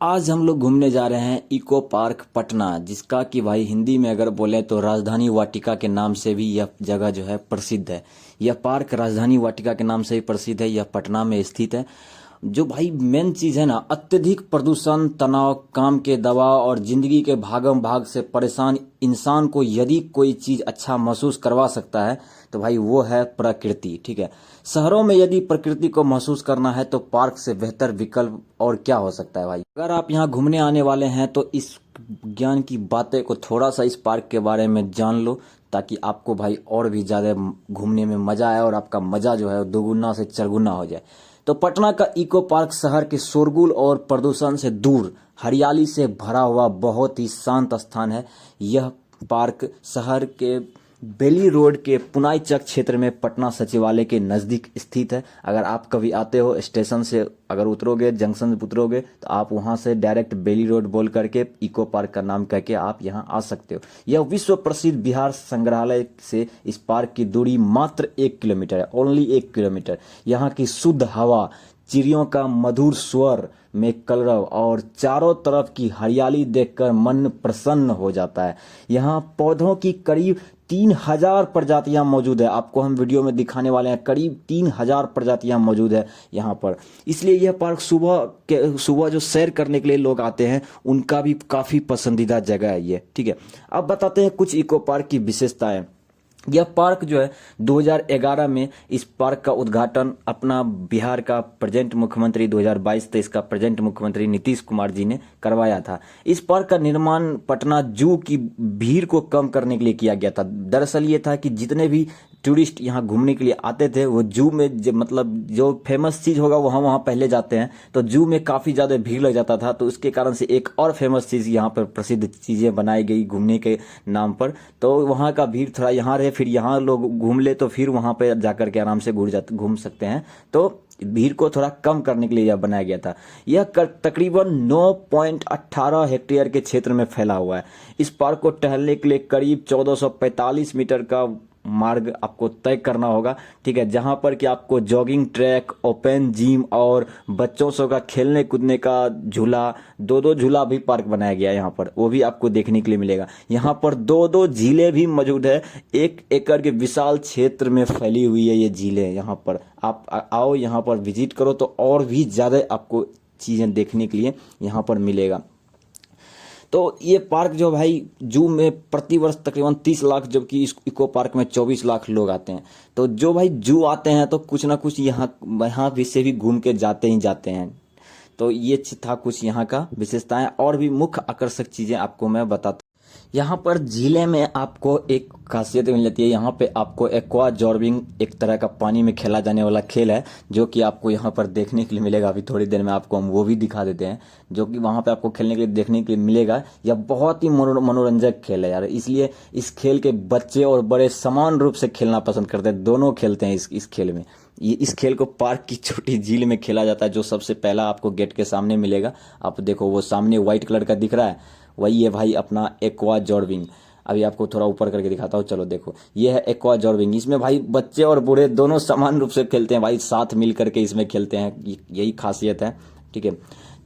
आज हम लोग घूमने जा रहे हैं इको पार्क पटना, जिसका कि भाई हिंदी में अगर बोले तो राजधानी वाटिका के नाम से भी यह जगह जो है प्रसिद्ध है। यह पार्क राजधानी वाटिका के नाम से भी प्रसिद्ध है। यह पटना में स्थित है। जो भाई मेन चीज है ना, अत्यधिक प्रदूषण, तनाव, काम के दबाव और जिंदगी के भागम भाग से परेशान इंसान को यदि कोई चीज अच्छा महसूस करवा सकता है तो भाई वो है प्रकृति। ठीक है, शहरों में यदि प्रकृति को महसूस करना है तो पार्क से बेहतर विकल्प और क्या हो सकता है भाई। अगर आप यहाँ घूमने आने वाले हैं तो इस ज्ञान की बातें को थोड़ा सा इस पार्क के बारे में जान लो, ताकि आपको भाई और भी ज्यादा घूमने में मजा आए और आपका मजा जो है दोगुना से चरगुना हो जाए। तो पटना का इको पार्क शहर के शोरगुल और प्रदूषण से दूर हरियाली से भरा हुआ बहुत ही शांत स्थान है। यह पार्क शहर के बेली रोड के पुनाई चक क्षेत्र में पटना सचिवालय के नज़दीक स्थित है। अगर आप कभी आते हो स्टेशन से, अगर उतरोगे, जंक्शन से उतरोगे तो आप वहां से डायरेक्ट बेली रोड बोल करके इको पार्क का नाम करके आप यहां आ सकते हो। यह विश्व प्रसिद्ध बिहार संग्रहालय से इस पार्क की दूरी मात्र 1 किलोमीटर है, ओनली 1 किलोमीटर। यहाँ की शुद्ध हवा, चिड़ियों का मधुर स्वर में कलरव और चारों तरफ की हरियाली देखकर मन प्रसन्न हो जाता है। यहाँ पौधों की करीब 3000 प्रजातियां मौजूद है। आपको हम वीडियो में दिखाने वाले हैं, करीब 3000 प्रजातियां मौजूद है यहाँ पर। इसलिए यह पार्क सुबह जो सैर करने के लिए लोग आते हैं उनका भी काफी पसंदीदा जगह है ये। ठीक है, अब बताते हैं कुछ इको पार्क की विशेषताएं। यह पार्क जो है 2011 में इस पार्क का उद्घाटन अपना बिहार का प्रेजेंट मुख्यमंत्री 2022-23 का प्रेजेंट मुख्यमंत्री नीतीश कुमार जी ने करवाया था। इस पार्क का निर्माण पटना जू की भीड़ को कम करने के लिए किया गया था। दरअसल ये था कि जितने भी टूरिस्ट यहाँ घूमने के लिए आते थे वो जू में मतलब जो फेमस चीज होगा वो हम वहाँ पहले जाते हैं, तो जू में काफी ज्यादा भीड़ लग जाता था। तो उसके कारण से एक और फेमस चीज यहाँ पर प्रसिद्ध चीजें बनाई गई घूमने के नाम पर, तो वहाँ का भीड़ थोड़ा यहाँ रहे, फिर यहाँ लोग घूम ले तो फिर वहाँ पे जाकर के आराम से घूम सकते हैं। तो भीड़ को थोड़ा कम करने के लिए यह बनाया गया था। यह तकरीबन 9.18 हेक्टेयर के क्षेत्र में फैला हुआ है। इस पार्क को टहलने के लिए करीब 1445 मीटर का मार्ग आपको तय करना होगा। ठीक है, जहां पर कि आपको जॉगिंग ट्रैक, ओपन जिम और बच्चों सो का खेलने कूदने का झूला, दो झूला भी पार्क बनाया गया है यहाँ पर, वो भी आपको देखने के लिए मिलेगा। यहाँ पर दो झीलें भी मौजूद है। 1 एकड़ के विशाल क्षेत्र में फैली हुई है ये झीलें। यहाँ पर आप आओ, यहाँ पर विजिट करो तो और भी ज्यादा आपको चीजें देखने के लिए यहाँ पर मिलेगा। तो ये पार्क जो भाई जू में प्रतिवर्ष तकरीबन 30 लाख, जबकि इस इको पार्क में 24 लाख लोग आते हैं। तो जो भाई जू आते हैं तो कुछ ना कुछ यहाँ भी से भी घूम के जाते ही जाते हैं। तो ये था कुछ यहाँ का विशेषताएं। और भी मुख्य आकर्षक चीजें आपको मैं बताता हूँ। यहाँ पर झीले में आपको एक खासियत मिल जाती है। यहाँ पे आपको एक्वा जॉर्बिंग, एक तरह का पानी में खेला जाने वाला खेल है, जो कि आपको यहाँ पर देखने के लिए मिलेगा। अभी थोड़ी देर में आपको हम वो भी दिखा देते हैं, जो कि वहाँ पे आपको खेलने के लिए देखने के लिए मिलेगा। यह बहुत ही मनोरंजक खेल है यार, इसलिए इस खेल के बच्चे और बड़े समान रूप से खेलना पसंद करते हैं। दोनों खेलते हैं इस खेल में। इस खेल को पार्क की छोटी झील में खेला जाता है, जो सबसे पहला आपको गेट के सामने मिलेगा। आप देखो वो सामने व्हाइट कलर का दिख रहा है, वही है भाई अपना एक्वा जॉर्बिंग। अभी आपको थोड़ा ऊपर करके दिखाता हूँ, चलो देखो, ये है एक्वा जॉर्बिंग। इसमें भाई बच्चे और बूढ़े दोनों समान रूप से खेलते हैं भाई, साथ मिल करके इसमें खेलते हैं, यही खासियत है। ठीक है,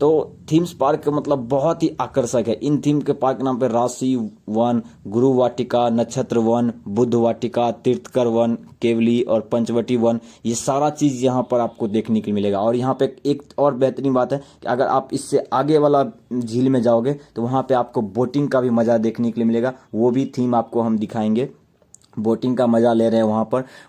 तो थीम्स पार्क मतलब बहुत ही आकर्षक है। इन थीम के पार्क के नाम पे राशि वन, गुरु वाटिका, नक्षत्र वन, बुद्ध वाटिका, तीर्थकर वन, केवली और पंचवटी वन, ये सारा चीज यहाँ पर आपको देखने के लिए मिलेगा। और यहाँ पे एक और बेहतरीन बात है कि अगर आप इससे आगे वाला झील में जाओगे तो वहाँ पे आपको बोटिंग का भी मजा देखने के लिए मिलेगा। वो भी थीम आपको हम दिखाएंगे। बोटिंग का मजा ले रहे हैं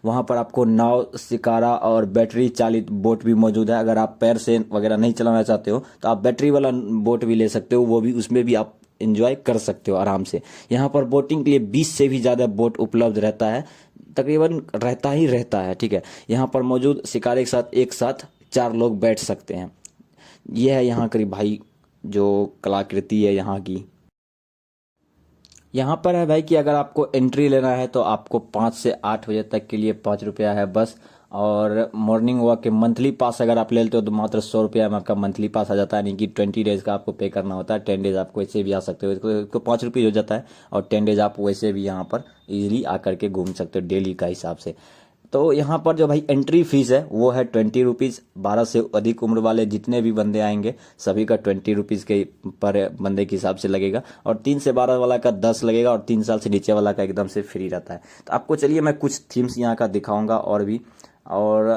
वहाँ पर आपको नाव, शिकारा और बैटरी चालित बोट भी मौजूद है। अगर आप पैर से वगैरह नहीं चलाना चाहते हो तो आप बैटरी वाला बोट भी ले सकते हो, वो भी, उसमें भी आप एंजॉय कर सकते हो आराम से। यहाँ पर बोटिंग के लिए 20 से भी ज्यादा बोट उपलब्ध रहता है, तकरीबन रहता है। ठीक है, यहाँ पर मौजूद शिकारे के साथ एक साथ 4 लोग बैठ सकते हैं। यह है यहाँ करीब भाई जो कलाकृति है यहाँ की। यहाँ पर है भाई कि अगर आपको एंट्री लेना है तो आपको 5 से 8 बजे तक के लिए 5 रुपया है बस। और मॉर्निंग वॉक के मंथली पास अगर आप ले लेते हो तो मात्र 100 रुपया में आपका मंथली पास आ जाता है, यानी कि 20 डेज का आपको पे करना होता है। 10 डेज आप वैसे भी आ सकते हो, इसको 5 रुपये हो जाता है। और 10 डेज आप वैसे भी यहाँ पर इजीली आकर के घूम सकते हो डेली का हिसाब से। तो यहाँ पर जो भाई एंट्री फीस है वो है 20 रुपीज़। 12 से अधिक उम्र वाले जितने भी बंदे आएंगे सभी का 20 रुपीज़ के पर बंदे के हिसाब से लगेगा, और 3 से 12 वाला का 10 लगेगा, और 3 साल से नीचे वाला का एकदम से फ्री रहता है। तो आपको चलिए मैं कुछ थीम्स यहाँ का दिखाऊंगा और भी। और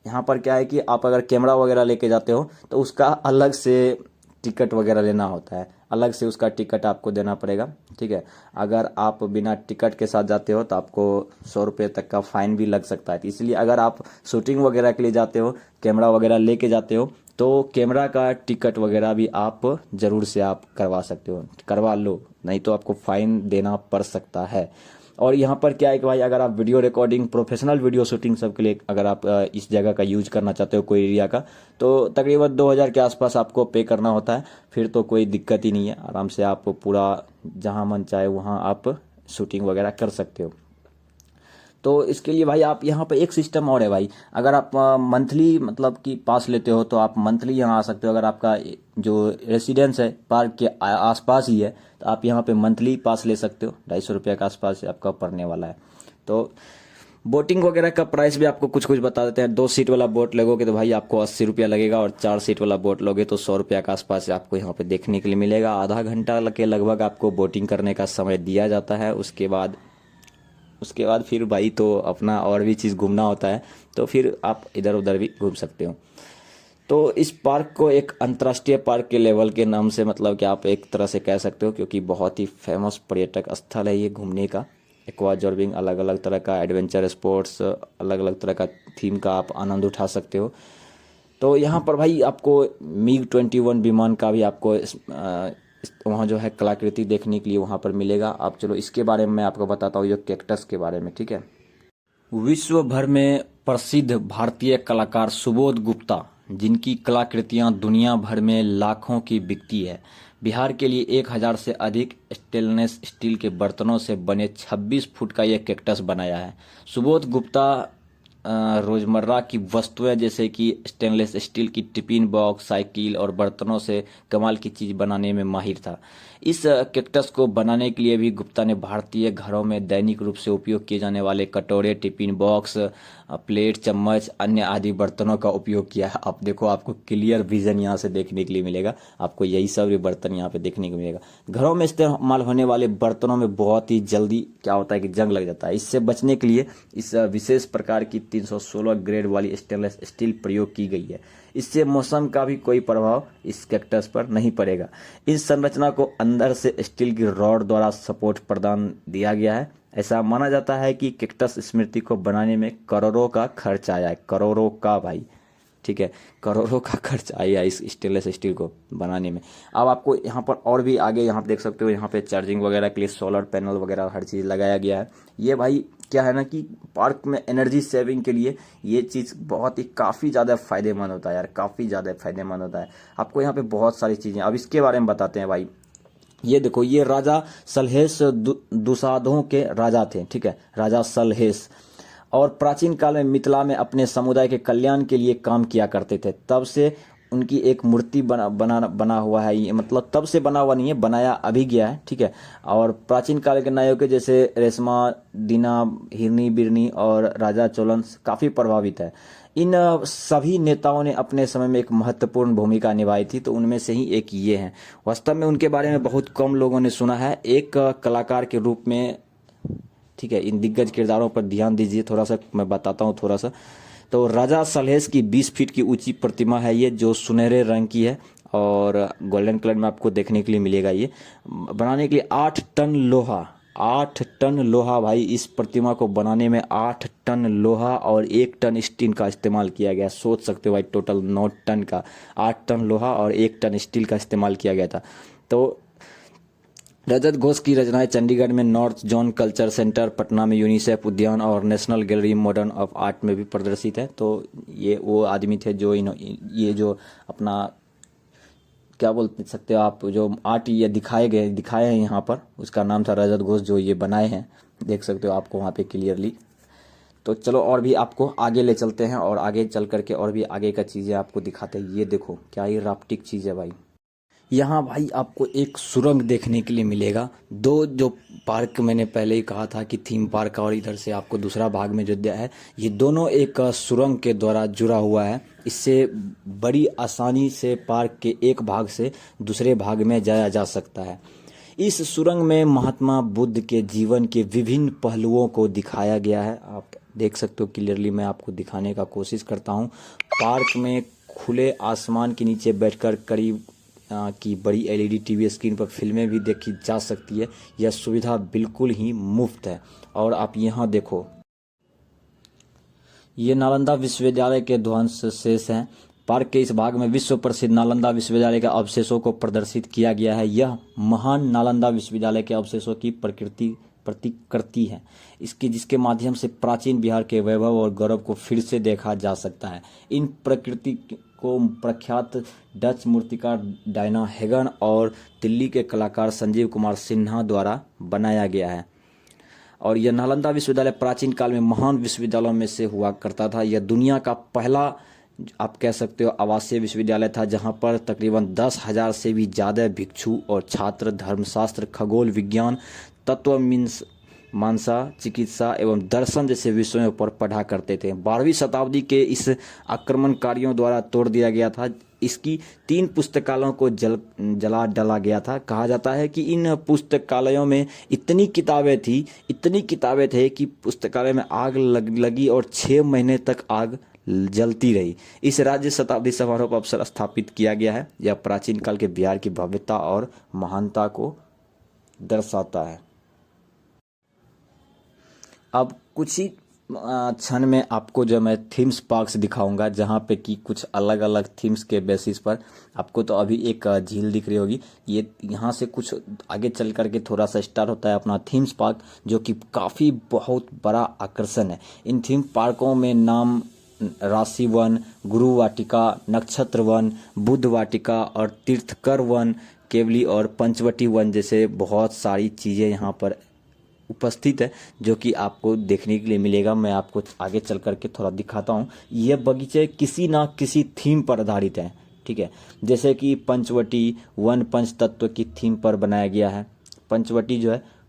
यहाँ पर क्या है कि आप अगर कैमरा वगैरह लेके जाते हो तो उसका अलग से टिकट वगैरह लेना होता है, अलग से उसका टिकट आपको देना पड़ेगा, ठीक है। अगर आप बिना टिकट के साथ जाते हो तो आपको 100 रुपये तक का फाइन भी लग सकता है। तो इसलिए अगर आप शूटिंग वगैरह के लिए जाते हो, कैमरा वगैरह लेके जाते हो, तो कैमरा का टिकट वगैरह भी आप ज़रूर से आप करवा सकते हो, करवा लो, नहीं तो आपको फाइन देना पड़ सकता है। और यहाँ पर क्या है कि भाई अगर आप video recording, professional video shooting सब के लिए अगर आप इस जगह का यूज करना चाहते हो, कोई एरिया का, तो तकरीबन 2000 के आसपास आपको पे करना होता है। फिर तो कोई दिक्कत ही नहीं है, आराम से आप पूरा जहाँ मन चाहे वहाँ आप शूटिंग वगैरह कर सकते हो। तो इसके लिए भाई आप यहाँ पे एक सिस्टम और है भाई, अगर आप मंथली मतलब कि पास लेते हो तो आप मंथली यहाँ आ सकते हो। अगर आपका जो रेसिडेंस है पार्क के आसपास ही है तो आप यहाँ पे मंथली पास ले सकते हो। 250 रुपये के आसपास आपका पड़ने वाला है। तो बोटिंग वगैरह का प्राइस भी आपको कुछ कुछ बता देते हैं। 2 सीट वाला बोट लगोगे तो भाई आपको 80 रुपया लगेगा, और 4 सीट वाला बोट लोगे तो 100 रुपया के आसपास आपको यहाँ पे देखने के लिए मिलेगा। आधा घंटा के लगभग आपको बोटिंग करने का समय दिया जाता है। उसके बाद फिर भाई तो अपना और भी चीज़ घूमना होता है, तो फिर आप इधर उधर भी घूम सकते हो। तो इस पार्क को एक अंतर्राष्ट्रीय पार्क के लेवल के नाम से मतलब कि आप एक तरह से कह सकते हो, क्योंकि बहुत ही फेमस पर्यटक स्थल है ये घूमने का। एक्वा जॉर्बिंग, अलग अलग तरह का एडवेंचर स्पोर्ट्स, अलग अलग तरह का थीम का आप आनंद उठा सकते हो। तो यहाँ पर भाई आपको MiG-21 विमान का भी आपको वहाँ जो है कलाकृति देखने के लिए वहाँ पर मिलेगा। आप चलो इसके बारे में मैं आपको बताता हूँ, ये कैक्टस के बारे में, ठीक है। विश्व भर में प्रसिद्ध भारतीय कलाकार सुबोध गुप्ता, जिनकी कलाकृतियाँ दुनिया भर में लाखों की बिकती है, बिहार के लिए 1000 से अधिक स्टेनलेस स्टील के बर्तनों से बने 26 फुट का यह कैक्टस बनाया है। सुबोध गुप्ता रोजमर्रा की वस्तुएं जैसे कि स्टेनलेस स्टील की टिफिन बॉक्स, साइकिल और बर्तनों से कमाल की चीज बनाने में माहिर था। इस कैक्टस को बनाने के लिए भी गुप्ता ने भारतीय घरों में दैनिक रूप से उपयोग किए जाने वाले कटोरे, टिफिन बॉक्स, प्लेट, चम्मच, अन्य आदि बर्तनों का उपयोग किया है। आप देखो, आपको क्लियर विजन यहाँ से देखने के लिए मिलेगा, आपको यही सब बर्तन यहाँ पे देखने को मिलेगा। घरों में इस्तेमाल होने वाले बर्तनों में बहुत ही जल्दी क्या होता है कि जंग लग जाता है। इससे बचने के लिए इस विशेष प्रकार की 316 ग्रेड वाली स्टेनलेस स्टील प्रयोग की गई है। इससे मौसम का भी कोई प्रभाव इस कैक्टस पर नहीं पड़ेगा। इस संरचना को अंदर से स्टील की रॉड द्वारा सपोर्ट प्रदान दिया गया है। ऐसा माना जाता है कि कैक्टस स्मृति को बनाने में करोड़ों का खर्च आया है, करोड़ों का भाई, ठीक है, करोड़ों का खर्च आया इस स्टेनलेस स्टील को बनाने में। अब आपको यहाँ पर और भी आगे यहाँ पे देख सकते हो, यहाँ पे चार्जिंग वगैरह के लिए सोलर पैनल वगैरह हर चीज़ लगाया गया है। ये भाई क्या है ना कि पार्क में एनर्जी सेविंग के लिए ये चीज़ बहुत ही काफ़ी ज़्यादा फायदेमंद होता है यार, काफ़ी ज़्यादा फायदेमंद होता है। आपको यहाँ पे बहुत सारी चीज़ें, अब इसके बारे में बताते हैं भाई। ये देखो, ये राजा सलहेश दुसाधों के राजा थे, ठीक है, राजा सलहेश, और प्राचीन काल में मिथिला में अपने समुदाय के कल्याण के लिए काम किया करते थे। तब से उनकी एक मूर्ति बना हुआ है। ये मतलब तब से बना हुआ नहीं है, बनाया अभी गया है, ठीक है। और प्राचीन काल के नायकों जैसे रेशमा, दीना, हिरनी, बिरनी और राजा चोलन काफ़ी प्रभावित है। इन सभी नेताओं ने अपने समय में एक महत्वपूर्ण भूमिका निभाई थी, तो उनमें से ही एक ये हैं। वास्तव में उनके बारे में बहुत कम लोगों ने सुना है एक कलाकार के रूप में, ठीक है। इन दिग्गज किरदारों पर ध्यान दीजिए, थोड़ा सा मैं बताता हूँ थोड़ा सा। तो राजा सलहेश की 20 फीट की ऊंची प्रतिमा है ये, जो सुनहरे रंग की है और गोल्डन कलर में आपको देखने के लिए मिलेगा। ये बनाने के लिए 8 टन लोहा भाई, इस प्रतिमा को बनाने में 8 टन लोहा और 1 टन स्टील का इस्तेमाल किया गया। सोच सकते हो भाई, टोटल 9 टन का, 8 टन लोहा और 1 टन स्टील का इस्तेमाल किया गया था। तो रजत घोष की रचनाएं चंडीगढ़ में north zone culture centre, Patna में यूनिसेफ उद्यान और national gallery modern of art में भी प्रदर्शित है। तो ये वो आदमी थे जो ये जो अपना क्या बोल सकते हो आप, जो आर्ट ये दिखाए हैं यहाँ पर, उसका नाम था रजत घोष, जो ये बनाए हैं, देख सकते हो आपको वहाँ पे क्लियरली। तो चलो और भी आपको आगे ले चलते हैं और आगे चल करके और भी आगे का चीज़ें आपको दिखाते हैं। ये देखो क्या ये राफ्टिंग चीज़ है भाई। यहाँ भाई आपको एक सुरंग देखने के लिए मिलेगा। दो जो पार्क मैंने पहले ही कहा था कि थीम पार्क और इधर से आपको दूसरा भाग में जो दिया है, ये दोनों एक सुरंग के द्वारा जुड़ा हुआ है। इससे बड़ी आसानी से पार्क के एक भाग से दूसरे भाग में जाया जा सकता है। इस सुरंग में महात्मा बुद्ध के जीवन के विभिन्न पहलुओं को दिखाया गया है। आप देख सकते हो क्लियरली, मैं आपको दिखाने का कोशिश करता हूँ। पार्क में खुले आसमान के नीचे बैठकर करीब की बड़ी एलईडी टीवी स्क्रीन पर फिल्में भी देखी जा सकती है। यह सुविधा बिल्कुल ही मुफ्त है। और आप यहाँ देखो, ये नालंदा विश्वविद्यालय के ध्वंसावशेष हैं। पार्क के इस भाग में विश्व प्रसिद्ध नालंदा विश्वविद्यालय के अवशेषों को प्रदर्शित किया गया है। यह महान नालंदा विश्वविद्यालय के अवशेषों की प्रतिकृति है, इसके जिसके माध्यम से प्राचीन बिहार के वैभव और गौरव को फिर से देखा जा सकता है। इन प्रकृति को प्रख्यात डच मूर्तिकार डायना हेगन और दिल्ली के कलाकार संजीव कुमार सिन्हा द्वारा बनाया गया है। और यह नालंदा विश्वविद्यालय प्राचीन काल में महान विश्वविद्यालयों में से हुआ करता था। यह दुनिया का पहला, आप कह सकते हो, आवासीय विश्वविद्यालय था, जहां पर तकरीबन 10,000 से भी ज़्यादा भिक्षु और छात्र धर्मशास्त्र, खगोल विज्ञान, तत्व मानसा, चिकित्सा एवं दर्शन जैसे विषयों पर पढ़ा करते थे। 12वीं शताब्दी के इस आक्रमणकारियों द्वारा तोड़ दिया गया था। इसकी 3 पुस्तकालयों को जला डाला गया था। कहा जाता है कि इन पुस्तकालयों में इतनी किताबें थे कि पुस्तकालय में आग लगी और 6 महीने तक आग जलती रही। इस राज्य शताब्दी समारोह पर अवसर स्थापित किया गया है। यह प्राचीन काल के बिहार की भव्यता और महानता को दर्शाता है। अब कुछ ही क्षण में आपको जो मैं थीम्स पार्क्स दिखाऊंगा, जहाँ पे कि कुछ अलग अलग थीम्स के बेसिस पर आपको तो अभी एक झील दिख रही होगी। ये यहाँ से कुछ आगे चल करके थोड़ा सा स्टार्ट होता है अपना थीम्स पार्क, जो कि काफ़ी बहुत बड़ा आकर्षण है। इन थीम पार्कों में नाम राशि वन, गुरु वाटिका, नक्षत्र वन, बुद्ध वाटिका और तीर्थकर वन, केवली और पंचवटी वन जैसे बहुत सारी चीज़ें यहाँ पर उपस्थित है, जो कि आपको देखने के लिए मिलेगा। मैं आपको आगे चल करके थोड़ा दिखाता हूँ। यह बगीचे किसी ना किसी थीम पर आधारित है, ठीक है। जैसे कि पंचवटी वन पंच तत्व की थीम पर बनाया गया है।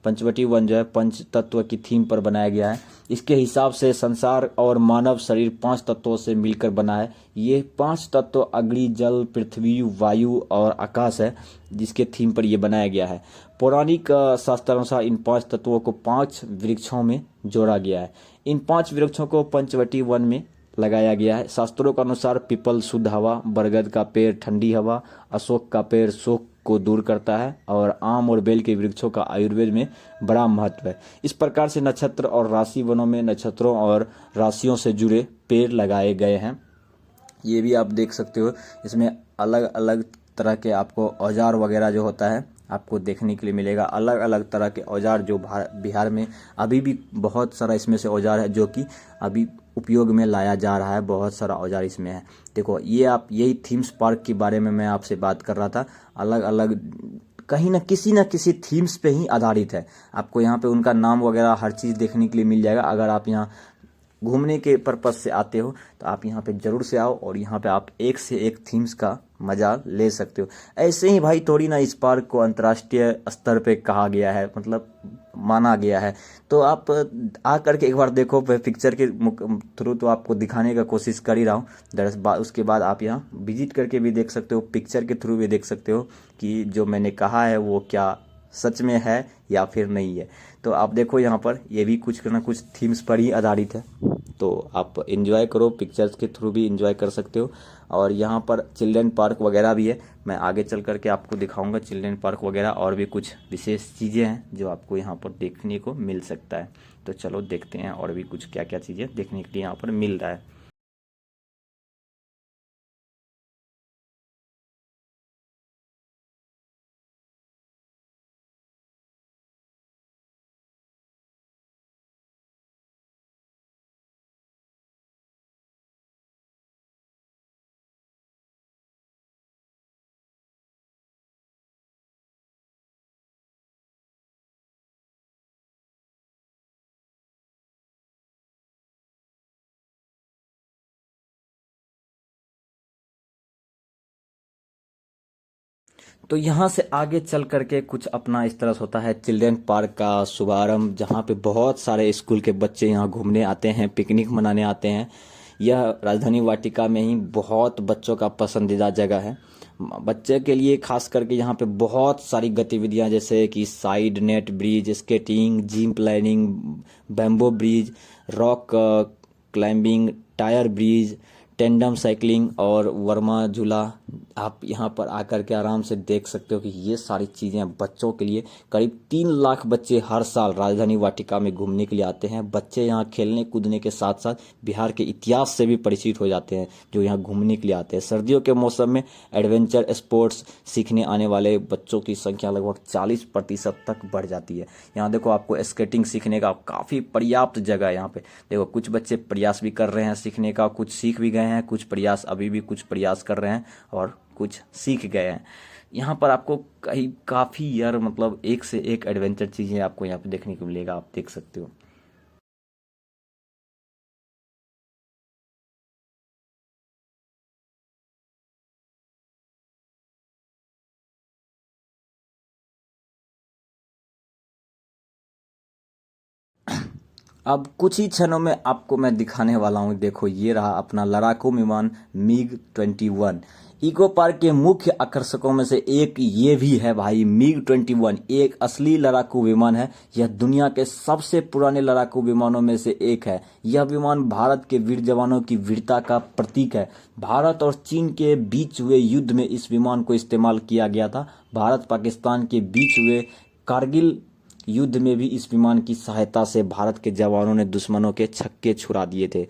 पंचवटी वन जो है पंच तत्व की थीम पर बनाया गया है। इसके हिसाब से संसार और मानव शरीर 5 तत्वों से मिलकर बना है। ये 5 तत्व अग्नि, जल, पृथ्वी, वायु और आकाश है, जिसके थीम पर यह बनाया गया है। पौराणिक शास्त्रानुसार इन 5 तत्वों को 5 वृक्षों में जोड़ा गया है। इन 5 वृक्षों को पंचवटी वन में लगाया गया है। शास्त्रों के अनुसार पीपल शुद्ध हवा, बरगद का पेड़ ठंडी हवा, अशोक का पेड़ शोक को दूर करता है और आम और बेल के वृक्षों का आयुर्वेद में बड़ा महत्व है। इस प्रकार से नक्षत्र और राशि वनों में नक्षत्रों और राशियों से जुड़े पेड़ लगाए गए हैं। ये भी आप देख सकते हो। इसमें अलग अलग तरह के आपको औजार वगैरह जो होता है आपको देखने के लिए मिलेगा। अलग अलग तरह के औजार जो बिहार में अभी भी बहुत सारा इसमें से औजार है जो कि अभी उपयोग में लाया जा रहा है। बहुत सारा औजार इसमें है। देखो, ये आप यही थीम्स पार्क के बारे में मैं आपसे बात कर रहा था। अलग अलग कहीं ना किसी थीम्स पे ही आधारित है। आपको यहाँ पे उनका नाम वगैरह हर चीज़ देखने के लिए मिल जाएगा। अगर आप यहाँ घूमने के पर्पज से आते हो तो आप यहाँ पे जरूर से आओ और यहाँ पे आप एक से एक थीम्स का मजा ले सकते हो। ऐसे ही भाई थोड़ी ना इस पार्क को अंतर्राष्ट्रीय स्तर पे कहा गया है, मतलब माना गया है। तो आप आ करके एक बार देखो। पिक्चर के थ्रू तो आपको दिखाने का कोशिश कर ही रहा हूँ। दरअसल उसके बाद आप यहाँ विजिट करके भी देख सकते हो, पिक्चर के थ्रू भी देख सकते हो कि जो मैंने कहा है वो क्या सच में है या फिर नहीं है। तो आप देखो यहाँ पर ये भी कुछ ना कुछ थीम्स पर ही आधारित है। तो आप एंजॉय करो, पिक्चर्स के थ्रू भी एंजॉय कर सकते हो। और यहाँ पर चिल्ड्रेन पार्क वगैरह भी है। मैं आगे चल करके आपको दिखाऊंगा चिल्ड्रेन पार्क वगैरह और भी कुछ विशेष चीज़ें हैं जो आपको यहाँ पर देखने को मिल सकता है। तो चलो देखते हैं और भी कुछ क्या क्या चीज़ें देखने के लिए यहाँ पर मिल रहा है। तो यहाँ से आगे चल करके कुछ अपना इस तरह से होता है चिल्ड्रन पार्क का शुभारंभ, जहाँ पे बहुत सारे स्कूल के बच्चे यहाँ घूमने आते हैं, पिकनिक मनाने आते हैं। यह राजधानी वाटिका में ही बहुत बच्चों का पसंदीदा जगह है। बच्चे के लिए खास करके यहाँ पे बहुत सारी गतिविधियाँ, जैसे कि side net bridge, skating, gym planning, bamboo bridge, rock climbing, tyre bridge, tandem cycling और वर्मा झूला। आप यहाँ पर आकर के आराम से देख सकते हो कि ये सारी चीज़ें बच्चों के लिए, करीब 3 लाख बच्चे हर साल राजधानी वाटिका में घूमने के लिए आते हैं। बच्चे यहाँ खेलने कूदने के साथ साथ बिहार के इतिहास से भी परिचित हो जाते हैं, जो यहाँ घूमने के लिए आते हैं। सर्दियों के मौसम में एडवेंचर स्पोर्ट्स सीखने आने वाले बच्चों की संख्या लगभग 40% तक बढ़ जाती है। यहाँ देखो, आपको स्केटिंग सीखने का काफ़ी पर्याप्त जगह है। यहाँ पे देखो, कुछ बच्चे प्रयास भी कर रहे हैं सीखने का, कुछ सीख भी गए हैं, कुछ प्रयास अभी भी कुछ प्रयास कर रहे हैं और कुछ सीख गए हैं। यहाँ पर आपको कहीं काफ़ी यार मतलब एक से एक एडवेंचर चीज़ें आपको यहाँ पे देखने को मिलेगा, आप देख सकते हो। अब कुछ ही क्षणों में आपको मैं दिखाने वाला हूँ। देखो, ये रहा अपना लड़ाकू विमान मिग 21। इको पार्क के मुख्य आकर्षकों में से एक ये भी है भाई। मिग 21 एक असली लड़ाकू विमान है। यह दुनिया के सबसे पुराने लड़ाकू विमानों में से एक है। यह विमान भारत के वीर जवानों की वीरता का प्रतीक है। भारत और चीन के बीच हुए युद्ध में इस विमान को इस्तेमाल किया गया था। भारत पाकिस्तान के बीच हुए कारगिल युद्ध में भी इस विमान की सहायता से भारत के जवानों ने दुश्मनों के छक्के छुड़ा दिए थे।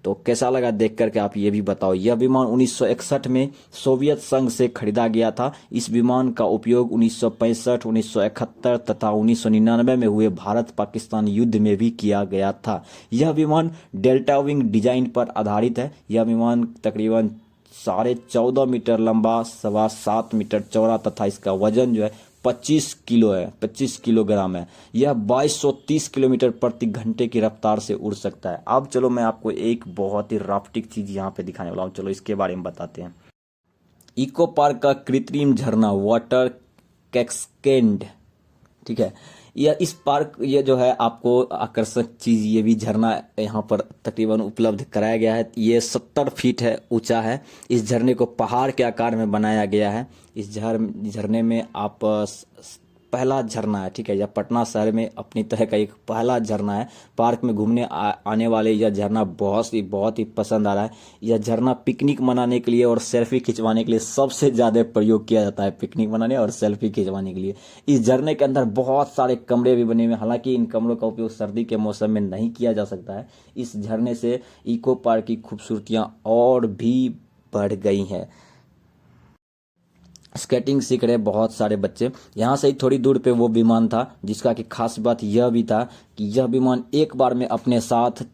तो कैसा लगा देख करके आप ये भी बताओ। यह विमान 1961 में सोवियत संघ से खरीदा गया था। इस विमान का उपयोग 1965, 1971 तथा 1999 में हुए भारत पाकिस्तान युद्ध में भी किया गया था। यह विमान डेल्टा विंग डिजाइन पर आधारित है। यह विमान तकरीबन 14.5 मीटर लंबा, 7.25 मीटर चौड़ा तथा इसका वजन जो है 25 किलो है, 25 किलोग्राम है। यह 2230 किलोमीटर प्रति घंटे की रफ्तार से उड़ सकता है। अब चलो मैं आपको एक बहुत ही राफ्टिक चीज यहाँ पे दिखाने वाला हूँ, चलो इसके बारे में बताते हैं। इको पार्क का कृत्रिम झरना, वाटर कैस्केड, ठीक है। यह इस पार्क, ये जो है आपको आकर्षक चीज, ये भी झरना यहाँ पर तकरीबन उपलब्ध कराया गया है। ये 70 फीट है, ऊंचा है। इस झरने को पहाड़ के आकार में बनाया गया है। इस झरने में आप पहला झरना है, ठीक है। यह पटना शहर में अपनी तरह का एक पहला झरना है। पार्क में घूमने आने वाले यह झरना बहुत ही पसंद आ रहा है। यह झरना पिकनिक मनाने के लिए और सेल्फी खिंचवाने के लिए सबसे ज़्यादा प्रयोग किया जाता है, पिकनिक मनाने और सेल्फी खिंचवाने के लिए। इस झरने के अंदर बहुत सारे कमरे भी बने हुए हैं। हालांकि इन कमरों का उपयोग सर्दी के मौसम में नहीं किया जा सकता है। इस झरने से इको पार्क की खूबसूरतियाँ और भी बढ़ गई हैं। स्केटिंग सीख रहे बहुत सारे बच्चे। यहाँ से ही थोड़ी दूर पे वो विमान था, जिसका कि खास बात यह भी था कि यह विमान एक बार में अपने साथ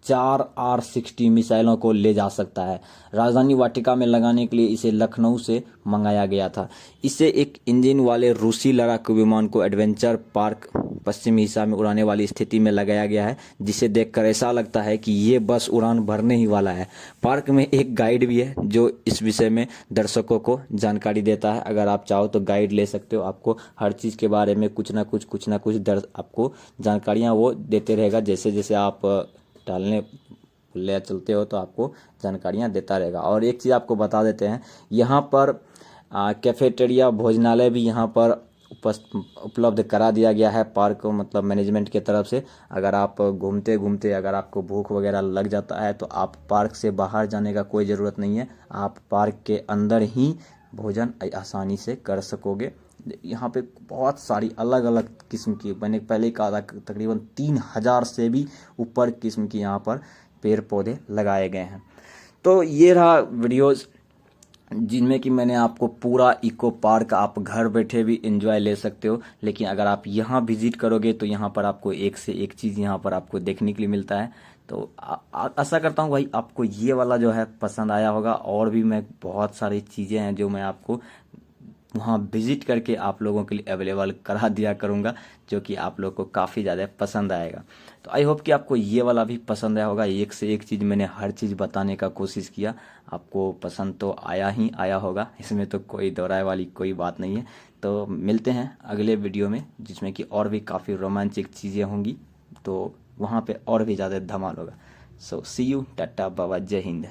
4 R-60 मिसाइलों को ले जा सकता है। राजधानी वाटिका में लगाने के लिए इसे लखनऊ से मंगाया गया था। इसे एक इंजन वाले रूसी लड़ाकू विमान को एडवेंचर पार्क पश्चिमी हिस्सा में उड़ाने वाली स्थिति में लगाया गया है, जिसे देखकर ऐसा लगता है कि ये बस उड़ान भरने ही वाला है। पार्क में एक गाइड भी है जो इस विषय में दर्शकों को जानकारी देता है। अगर आप चाहो तो गाइड ले सकते हो। आपको हर चीज़ के बारे में कुछ ना कुछ आपको जानकारियाँ वो देते रहेगा। जैसे जैसे आप डालने ले चलते हो तो आपको जानकारियाँ देता रहेगा। और एक चीज़ आपको बता देते हैं, यहाँ पर कैफेटेरिया, भोजनालय भी यहाँ पर उपलब्ध करा दिया गया है पार्क को, मतलब मैनेजमेंट की तरफ से। अगर आप घूमते घूमते अगर आपको भूख वगैरह लग जाता है तो आप पार्क से बाहर जाने का कोई ज़रूरत नहीं है, आप पार्क के अंदर ही भोजन आसानी से कर सकोगे। यहाँ पे बहुत सारी अलग अलग किस्म की, मैंने पहले कहा था तकरीबन 3000 से भी ऊपर किस्म की यहाँ पर पेड़ पौधे लगाए गए हैं। तो ये रहा वीडियोज़ जिनमें कि मैंने आपको पूरा इको पार्क आप घर बैठे भी एंजॉय ले सकते हो। लेकिन अगर आप यहाँ विजिट करोगे तो यहाँ पर आपको एक से एक चीज़ यहाँ पर आपको देखने के लिए मिलता है। तो आशा करता हूँ भाई आपको ये वाला जो है पसंद आया होगा। और भी मैं बहुत सारी चीज़ें हैं जो मैं आपको वहाँ विजिट करके आप लोगों के लिए अवेलेबल करा दिया करूँगा, जो कि आप लोग को काफ़ी ज़्यादा पसंद आएगा। तो आई होप कि आपको ये वाला भी पसंद आया होगा। एक से एक चीज़ मैंने हर चीज़ बताने का कोशिश किया, आपको पसंद तो आया ही आया होगा, इसमें तो कोई दोहराए वाली कोई बात नहीं है। तो मिलते हैं अगले वीडियो में, जिसमें कि और भी काफ़ी रोमांचक चीज़ें होंगी, तो वहाँ पे और भी ज़्यादा धमाल होगा। सो सी यू, टाटा बाबा, जय हिंद।